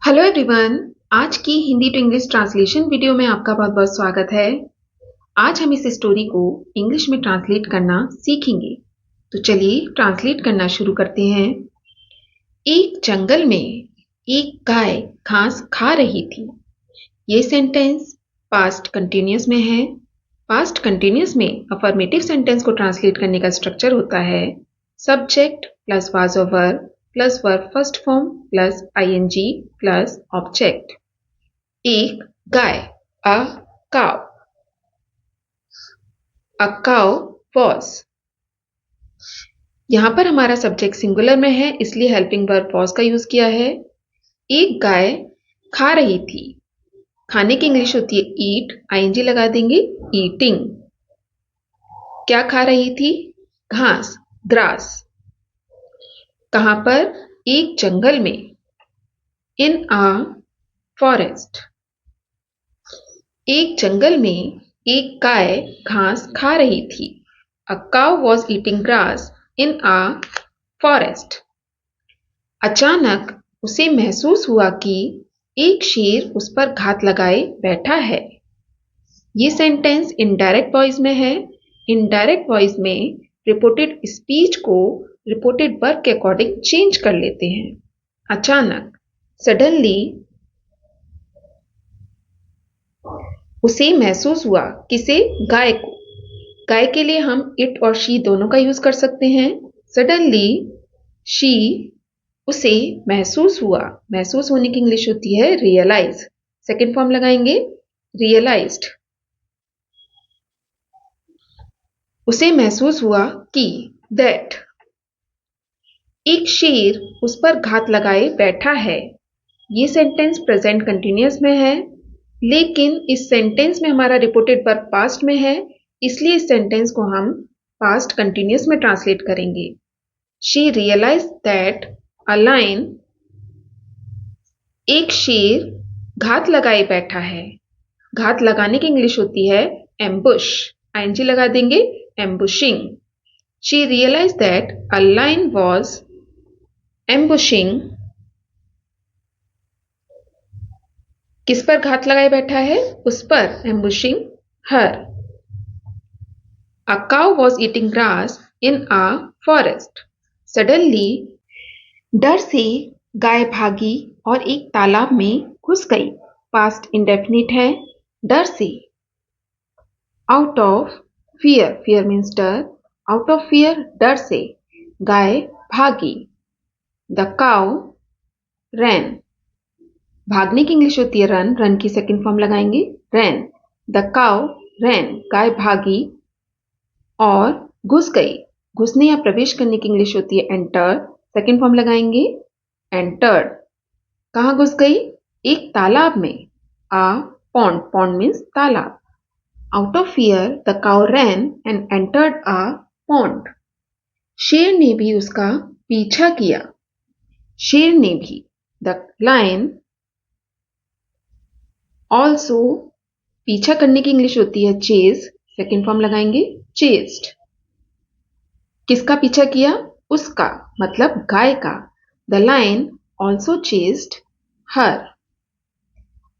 Hello everyone. आज की Hindi to English translation video में आपका बहुत बहुत स्वागत है। आज हम इस स्टोरी को इंग्लिश में ट्रांसलेट करना सीखेंगे। तो चलिए ट्रांसलेट करना शुरू करते हैं। एक जंगल में एक गाय घास खा रही थी। ये सेंटेंस पास्ट कंटिन्यूअस में है। पास्ट कंटिन्यूअस में अफर्मेटिव सेंटेंस को ट्रांसलेट करने का स्ट्रक्चर होता है subject plus was of verb plus verb first form plus ING plus object. एक गाय, a cow. A cow was. यहां पर हमारा सब्जेक्ट सिंगुलर में है, इसलिए हेल्पिंग वर्ब वॉज का यूज किया है। एक गाय खा रही थी। खाने की इंग्लिश होती है ईट, आईएनजी लगा देंगे, ईटिंग। क्या खा रही थी? घास, ग्रास। कहां पर? एक जंगल में, इन अ फॉरेस्ट। एक जंगल में एक गाय घास खा रही थी। अ cow was eating grass in a forest. अचानक उसे महसूस हुआ कि एक शेर उस पर घात लगाए बैठा है। ये सेंटेंस इनडायरेक्ट वॉइस में है। इनडायरेक्ट वॉइस में रिपोर्टेड स्पीच को रिपोर्टेड वर्ब के अकॉर्डिंग चेंज कर लेते हैं। अचानक, सडनली, उसे महसूस हुआ। किसे? गाय को। गाय के लिए हम इट और शी दोनों का यूज कर सकते हैं। सडनली शी, उसे महसूस हुआ। महसूस होने की इंग्लिश होती है रियलाइज। सेकेंड फॉर्म लगाएंगे, रियलाइज्ड। उसे महसूस हुआ कि दैट, एक शेर उस पर घात लगाए बैठा है। ये सेंटेंस प्रेजेंट कंटिन्यूअस में है, लेकिन इस सेंटेंस में हमारा रिपोर्टेड वर्ब पास्ट में है, इसलिए इस सेंटेंस को हम पास्ट कंटिन्यूअस में ट्रांसलेट करेंगे। She realise that a lion, एक शेर घात लगाए बैठा है। घात लगाने की इंग्लिश होती है एम्बुश, आईएनजी लगा देंगे, ambushing. She realise that a lion was ambushing. किस पर घात लगाए बैठा है? उस पर, ambushing her. A cow was eating grass in a forest. Suddenly, डर से गाय भागी और एक तालाब में घुस गई। पास्ट इंडेफिनिट है। डर से। Out of fear, fear means डर। आउट ऑफ फियर, डर से गाय भागी। द काउ रैन। भागने की इंग्लिश होती है रन, रन की सेकंड फॉर्म लगाएंगे, रैन। द काउ रैन, गाय भागी और घुस गई। घुसने या प्रवेश करने की इंग्लिश होती है एंटर, सेकंड फॉर्म लगाएंगे, एंटर्ड। कहां घुस गई? एक तालाब में। आ पॉन्ड, पॉन्ड मीन्स तालाब। Out of fear the cow ran and entered a pond. शेर ने भी उसका पीछा किया। शेर ने भी। द लायन ऑल्सो, पीछा करने की इंग्लिश होती है चेज, सेकेंड फॉर्म लगाएंगे, चेस्ड। किसका पीछा किया? उसका, मतलब गाय का। The lion also chased her.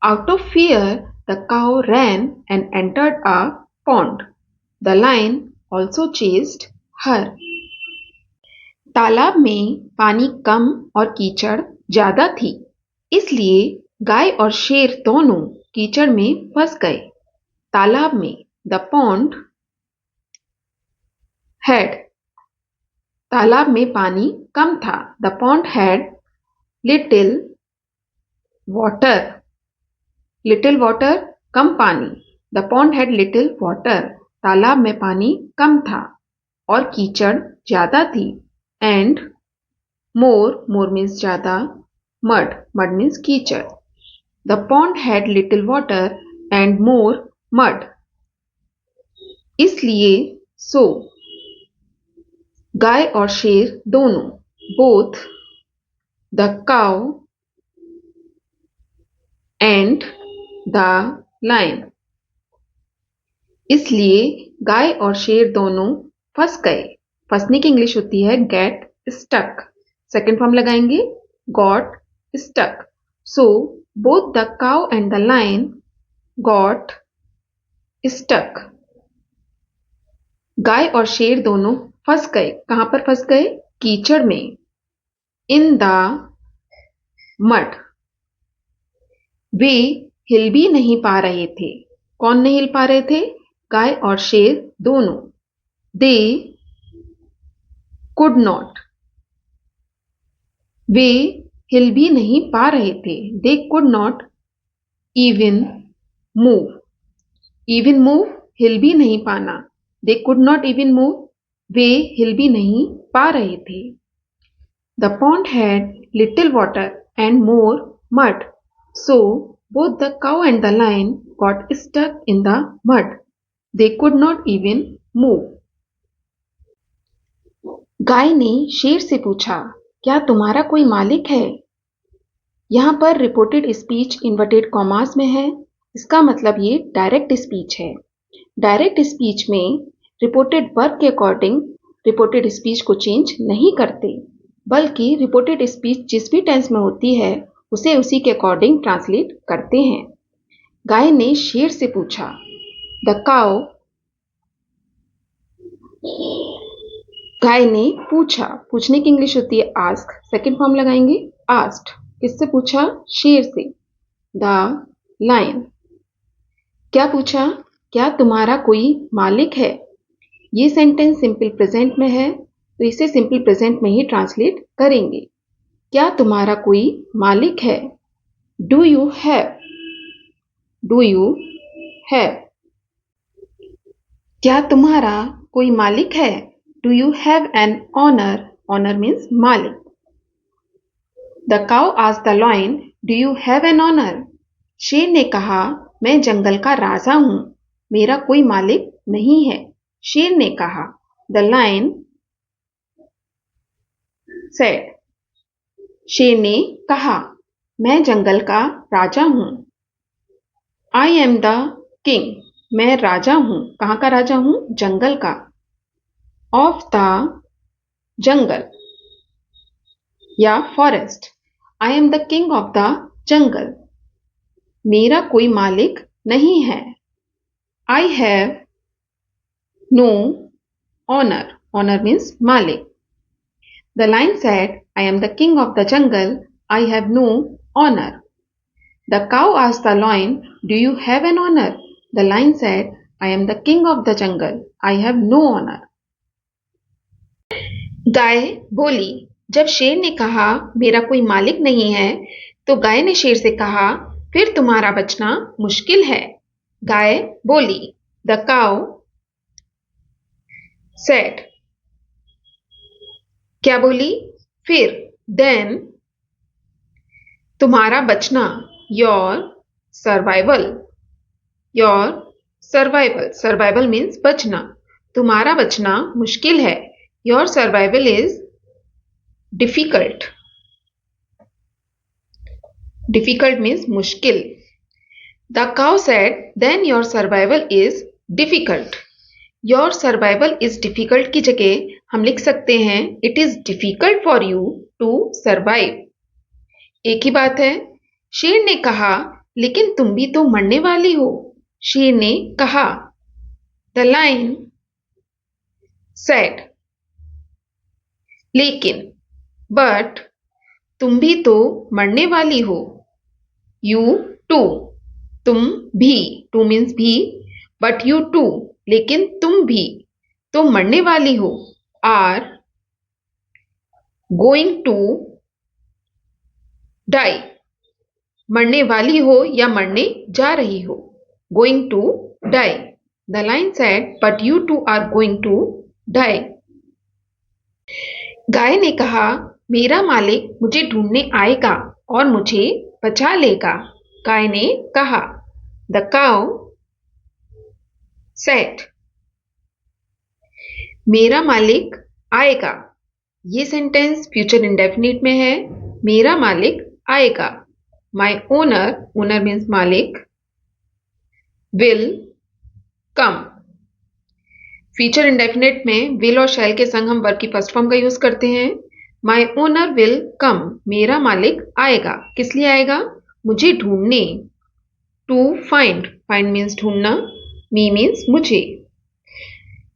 Out of fear the cow ran and entered a pond. The lion also chased her. तालाब में पानी कम और कीचड़ ज्यादा थी, इसलिए गाय और शेर दोनों कीचड़ में फंस गए। तालाब में, द पॉन्ड हैड, तालाब में पानी कम था। The pond had little water, little water कम पानी। The pond had little water, तालाब में पानी कम था और कीचड़ ज्यादा थी। एंड मोर, मोर मीन्स ज्यादा, मड, मड मीन्स कीचड़। The pond had little water and more mud, इसलिए, सो, गाय और शेर दोनों, both the cow and the lion, इसलिए गाय और शेर दोनों फंस गए। फंसने की इंग्लिश होती है गेट स्टक, सेकेंड फॉर्म लगाएंगे, got stuck. So both the cow and the lion got stuck. गाय और शेर दोनों फंस गए। कहां पर फंस गए? कीचड़ में। In the mud. वे हिल भी नहीं पा रहे थे। कौन नहीं हिल पा रहे थे? गाय और शेर दोनों। दे कुड नॉट। वे हिल भी नहीं पा रहे थे। They could not even move. Even move, हिल भी नहीं पाना। They could not even move, वे हिल भी नहीं पा रहे थे। The pond had little water and more mud, so both the cow and the lion got stuck in the mud. They could not even move. गाय ने शेर से पूछा, क्या तुम्हारा कोई मालिक है? यहां पर रिपोर्टेड स्पीच इन्वर्टेड कॉमास में है। इसका मतलब ये डायरेक्ट स्पीच है। डायरेक्ट स्पीच में रिपोर्टेड वर्ब के अकॉर्डिंग रिपोर्टेड स्पीच को चेंज नहीं करते, बल्कि रिपोर्टेड स्पीच जिस भी टेंस में होती है उसे उसी के अकॉर्डिंग ट्रांसलेट करते हैं। गाय ने शेर से पूछा, द काउ। गाय ने पूछा, पूछने की इंग्लिश होती है आस्क, सेकंड फॉर्म लगाएंगे आस्क्ड। किससे पूछा? शेर से। The lion. क्या पूछा? क्या तुम्हारा कोई मालिक है? ये सेंटेंस सिंपल प्रेजेंट में है, तो इसे सिंपल प्रेजेंट में ही ट्रांसलेट करेंगे। क्या तुम्हारा कोई मालिक है? Do you have. Do you have. क्या तुम्हारा कोई मालिक है? Do you have an owner. Owner means मालिक। The cow asked the lion, do you have an owner. शेर ने कहा, मैं जंगल का राजा हूं, मेरा कोई मालिक नहीं है। शेर ने कहा। The lion said. शेर ने कहा, मैं जंगल का राजा हूं। I am the king. मैं राजा हूं। कहां का राजा हूं? जंगल का। ऑफ द जंगल या forest. I am the king of the jungle. मेरा कोई मालिक नहीं है। I have no owner. Owner means मालिक। The lion said, I am the king of the jungle. I have no honor. The cow asked the lion, do you have an honor? The lion said, I am the king of the jungle. I have no honor. गाय बोली, जब शेर ने कहा मेरा कोई मालिक नहीं है, तो गाय ने शेर से कहा, फिर तुम्हारा बचना मुश्किल है। गाय बोली। The cow said। क्या बोली? फिर। then तुम्हारा बचना, your survival। your survival। survival means बचना। तुम्हारा बचना मुश्किल है। your survival is difficult। difficult means मुश्किल। the cow said, then your survival is difficult। your survival is difficult की जगह हम लिख सकते हैं it is difficult for you to survive। एक ही बात है। शेर ने कहा, लेकिन तुम भी तो मरने वाली हो। शेर ने कहा। The lion said. लेकिन, बट, तुम भी तो मरने वाली हो। You too. तुम भी। टू मीन्स भी। बट यू टू, लेकिन तुम भी तो मरने वाली हो। Are going to die. मरने वाली हो या मरने जा रही हो। Going to die. The lion said, but you too are going to die. गाय ने कहा, मेरा मालिक मुझे ढूंढने आएगा और मुझे बचा लेगा। गाय ने कहा। The cow said. मेरा मालिक आएगा। ये सेंटेंस फ्यूचर इंडेफिनिट में है। मेरा मालिक आएगा। माई ओनर। ओनर मीन्स मालिक। Will come. फ्यूचर इंडेफिनिट में विल और शैल के संग हम वर्ब की फर्स्ट फॉर्म का यूज करते हैं। माई ओनर विल कम, मेरा मालिक आएगा। किस लिए आएगा? मुझे ढूंढने। टू फाइंड, फाइंड मीन्स ढूंढना, मी मीन्स मुझे।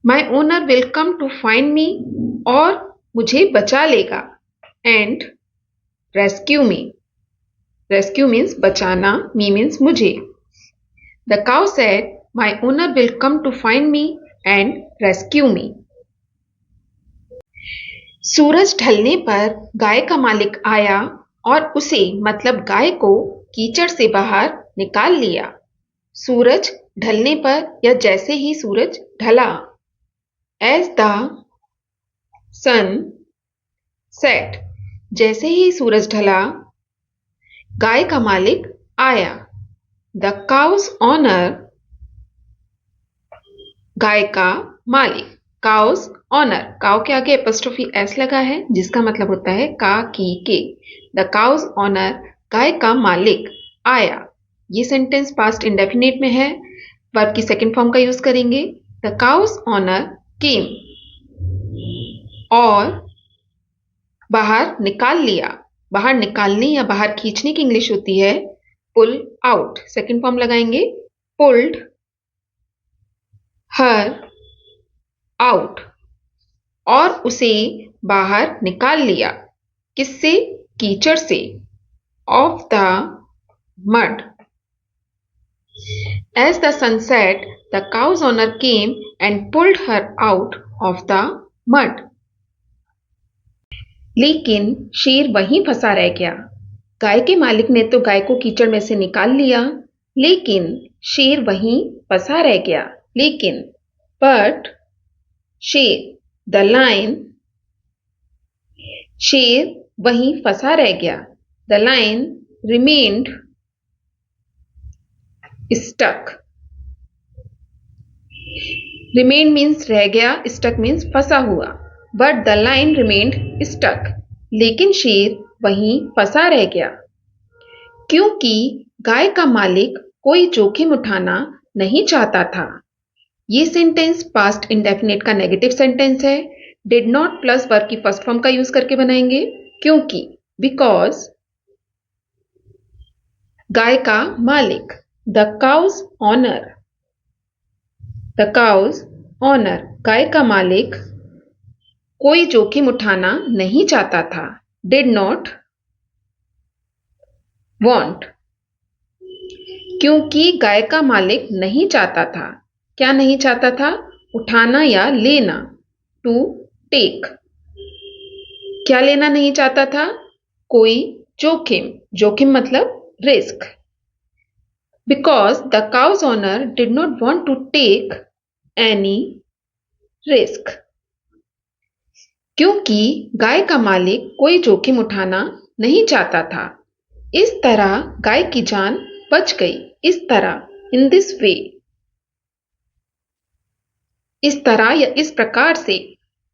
My owner will come to find me, और मुझे बचा लेगा। And rescue me, rescue means बचाना, मी मीन्स मुझे। The cow said my owner will come to find me and rescue me. सूरज ढलने पर गाय का मालिक आया और उसे मतलब गाय को कीचड़ से बाहर निकाल लिया। सूरज ढलने पर या जैसे ही सूरज ढला। एज द सन सेट, जैसे ही सूरज ढला, गाय का मालिक आया। द काउस ऑनर, गाय का मालिक। काउस ऑनर, काउ के आगे एपोस्ट्रोफी एस लगा है जिसका मतलब होता है का की के। द काउस ऑनर, गाय का मालिक आया। ये सेंटेंस पास्ट इंडेफिनिट में है, वर्ब की सेकंड फॉर्म का यूज करेंगे। द काउस ऑनर केम, और बाहर निकाल लिया। बाहर निकालने या बाहर खींचने की इंग्लिश होती है पुल आउट। सेकंड फॉर्म लगाएंगे, पुल्ड हर आउट, और उसे बाहर निकाल लिया। किससे? कीचड़ से। Of the mud. As the sunset the cow's owner came and pulled her out of the mud. लेकिन शेर वहीं फंसा रह गया। गाय के मालिक ने तो गाय को कीचड़ में से निकाल लिया, लेकिन शेर वहीं फंसा रह गया। लेकिन बट शेर, द लाइन, शेर वहीं फंसा रह गया। The lion remained stuck. Remain means रह गया, स्टक मीन्स फंसा हुआ। But the lion remained stuck, लेकिन शेर वहीं फंसा रह गया, क्योंकि गाय का मालिक कोई जोखिम उठाना नहीं चाहता था। ये सेंटेंस पास्ट इंडेफिनिट का नेगेटिव सेंटेंस है। डिड नॉट प्लस वर्ब की फर्स्ट फॉर्म का यूज करके बनाएंगे, क्योंकि, बिकॉज। गाय का मालिक, the cow's owner, the cow's owner, गाय का मालिक कोई जोखिम उठाना नहीं चाहता था। डिड नॉट वॉन्ट, क्योंकि गाय का मालिक नहीं चाहता था। क्या नहीं चाहता था? उठाना या लेना, टू टेक। क्या लेना नहीं चाहता था? कोई जोखिम। जोखिम मतलब risk. Because the cow's owner did not want to take any risk, क्योंकि गाय का मालिक कोई जोखिम उठाना नहीं चाहता था। इस तरह गाय की जान बच गई। इस तरह, इन दिस वे। इस तरह या इस प्रकार से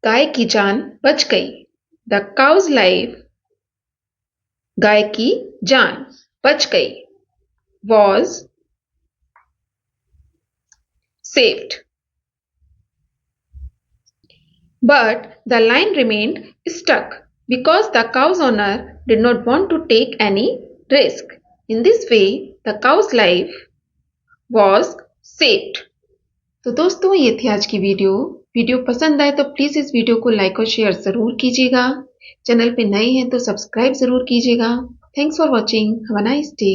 गाय की जान बच गई। द काउज लाइफ, गाय की जान बच गई, was saved. But the lion remained stuck because the cow's owner did not want to take any risk. In this way, the cow's life was saved. तो दोस्तों, ये थी आज की वीडियो। वीडियो पसंद आए तो प्लीज़ इस वीडियो को लाइक और शेयर ज़रूर कीजिएगा। चैनल पे नए हैं तो सब्सक्राइब ज़रूर कीजिएगा। Thanks for watching. Have a nice day.